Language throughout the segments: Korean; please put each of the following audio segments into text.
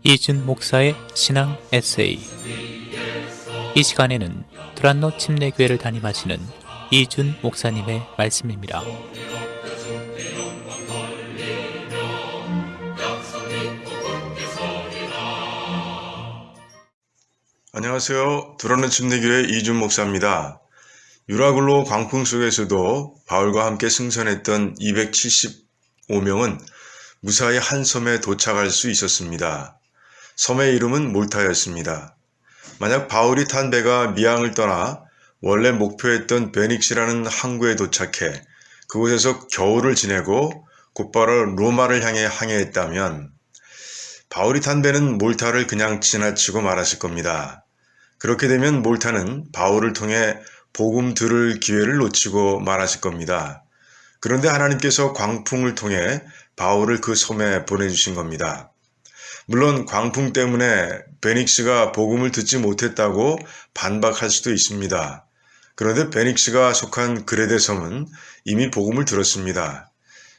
이준 목사의 신앙 에세이. 이 시간에는 두란노 침례교회를 담임하시는 이준 목사님의 말씀입니다. 안녕하세요. 두란노 침례교회 이준 목사입니다. 유라굴로 광풍 속에서도 바울과 함께 승선했던 275명은 무사히 한 섬에 도착할 수 있었습니다. 섬의 이름은 몰타였습니다. 만약 바울이 탄 배가 미항을 떠나 원래 목표했던 베닉시라는 항구에 도착해 그곳에서 겨울을 지내고 곧바로 로마를 향해 항해했다면 바울이 탄 배는 몰타를 그냥 지나치고 말았을 겁니다. 그렇게 되면 몰타는 바울을 통해 복음 들을 기회를 놓치고 말았을 겁니다. 그런데 하나님께서 광풍을 통해 바울을 그 섬에 보내주신 겁니다. 물론 광풍 때문에 베닉스가 복음을 듣지 못했다고 반박할 수도 있습니다. 그런데 베닉스가 속한 그레데 섬은 이미 복음을 들었습니다.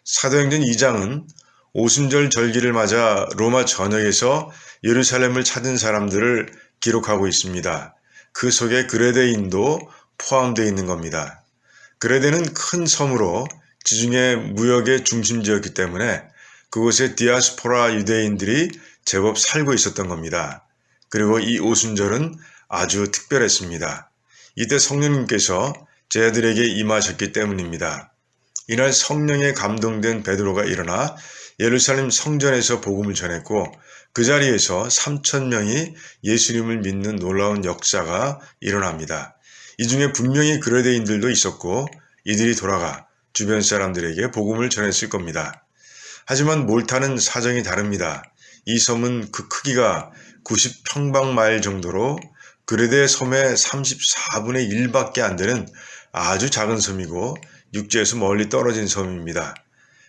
사도행전 2장은 오순절 절기를 맞아 로마 전역에서 예루살렘을 찾은 사람들을 기록하고 있습니다. 그 속에 그레데인도 포함되어 있는 겁니다. 그레데는 큰 섬으로 지중해 무역의 중심지였기 때문에 그곳에 디아스포라 유대인들이 제법 살고 있었던 겁니다. 그리고 이 오순절은 아주 특별했습니다. 이때 성령님께서 제자들에게 임하셨기 때문입니다. 이날 성령에 감동된 베드로가 일어나 예루살렘 성전에서 복음을 전했고 그 자리에서 3,000명이 예수님을 믿는 놀라운 역사가 일어납니다. 이 중에 분명히 그레데인들도 있었고 이들이 돌아가 주변 사람들에게 복음을 전했을 겁니다. 하지만 몰타는 사정이 다릅니다. 이 섬은 그 크기가 90평방마일 정도로 그레데 섬의 34분의 1밖에 안 되는 아주 작은 섬이고 육지에서 멀리 떨어진 섬입니다.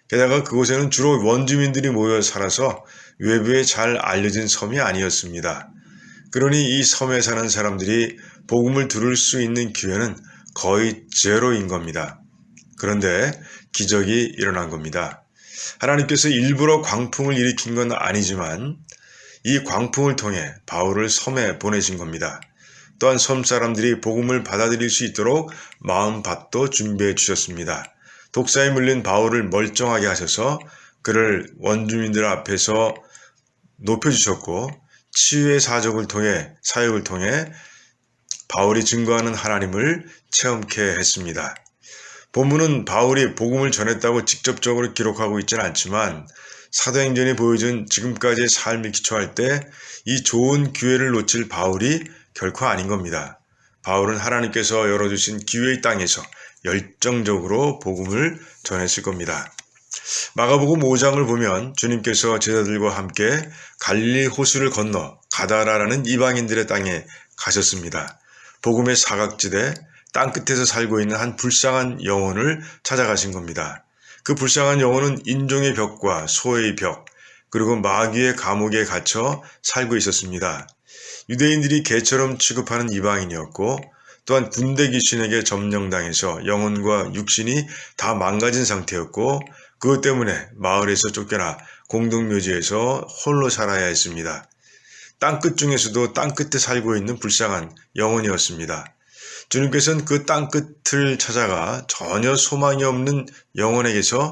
게다가 그곳에는 주로 원주민들이 모여 살아서 외부에 잘 알려진 섬이 아니었습니다. 그러니 이 섬에 사는 사람들이 복음을 들을 수 있는 기회는 거의 제로인 겁니다. 그런데 기적이 일어난 겁니다. 하나님께서 일부러 광풍을 일으킨 건 아니지만 이 광풍을 통해 바울을 섬에 보내신 겁니다. 또한 섬 사람들이 복음을 받아들일 수 있도록 마음밭도 준비해 주셨습니다. 독사에 물린 바울을 멀쩡하게 하셔서 그를 원주민들 앞에서 높여주셨고 치유의 사역을 통해 바울이 증거하는 하나님을 체험케 했습니다. 본문은 바울이 복음을 전했다고 직접적으로 기록하고 있지는 않지만 사도행전이 보여준 지금까지의 삶을 기초할 때 이 좋은 기회를 놓칠 바울이 결코 아닌 겁니다. 바울은 하나님께서 열어주신 기회의 땅에서 열정적으로 복음을 전했을 겁니다. 마가복음 5장을 보면 주님께서 제자들과 함께 갈릴리 호수를 건너 가다라라는 이방인들의 땅에 가셨습니다. 복음의 사각지대 땅끝에서 살고 있는 한 불쌍한 영혼을 찾아가신 겁니다. 그 불쌍한 영혼은 인종의 벽과 소의 벽, 그리고 마귀의 감옥에 갇혀 살고 있었습니다. 유대인들이 개처럼 취급하는 이방인이었고 또한 군대 귀신에게 점령당해서 영혼과 육신이 다 망가진 상태였고 그것 때문에 마을에서 쫓겨나 공동묘지에서 홀로 살아야 했습니다. 땅끝 중에서도 땅끝에 살고 있는 불쌍한 영혼이었습니다. 주님께서는 그 땅끝을 찾아가 전혀 소망이 없는 영혼에게서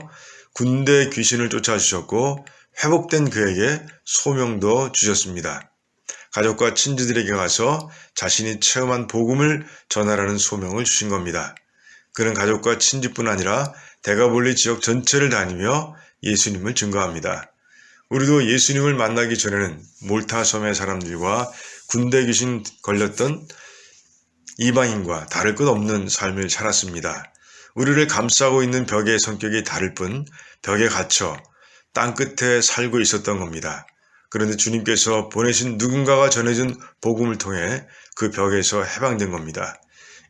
군대 귀신을 쫓아주셨고 회복된 그에게 소명도 주셨습니다. 가족과 친지들에게 가서 자신이 체험한 복음을 전하라는 소명을 주신 겁니다. 그는 가족과 친지뿐 아니라 데가볼리 지역 전체를 다니며 예수님을 증거합니다. 우리도 예수님을 만나기 전에는 몰타 섬의 사람들과 군대 귀신 걸렸던 이방인과 다를 것 없는 삶을 살았습니다. 우리를 감싸고 있는 벽의 성격이 다를 뿐 벽에 갇혀 땅끝에 살고 있었던 겁니다. 그런데 주님께서 보내신 누군가가 전해준 복음을 통해 그 벽에서 해방된 겁니다.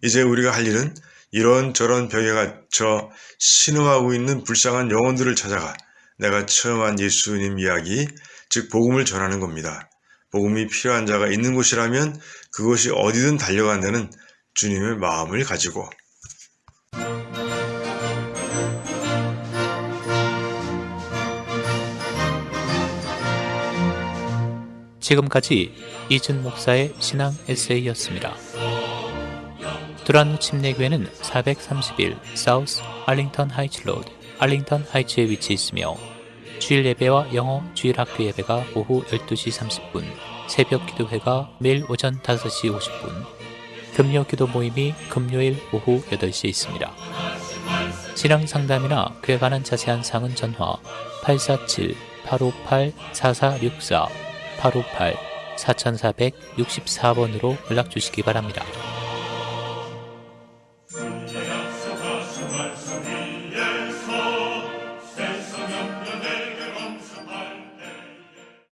이제 우리가 할 일은 이런저런 벽에 갇혀 신음하고 있는 불쌍한 영혼들을 찾아가 내가 체험한 예수님 이야기, 즉 복음을 전하는 겁니다. 복음이 필요한 자가 있는 곳이라면 그곳이 어디든 달려간다는 주님의 마음을 가지고 지금까지 이준 목사의 신앙 에세이였습니다. 두란노 침례교회는 431 사우스 알링턴 하이츠 로드, 알링턴 하이츠에 위치해 있으며 주일 예배와 영어 주일 학교 예배가 오후 12시 30분, 새벽 기도회가 매일 오전 5시 50분, 금요 기도 모임이 금요일 오후 8시에 있습니다. 신앙 상담이나 그에 관한 자세한 사항은 전화 847-858-4464, 858-4464번으로 연락 주시기 바랍니다.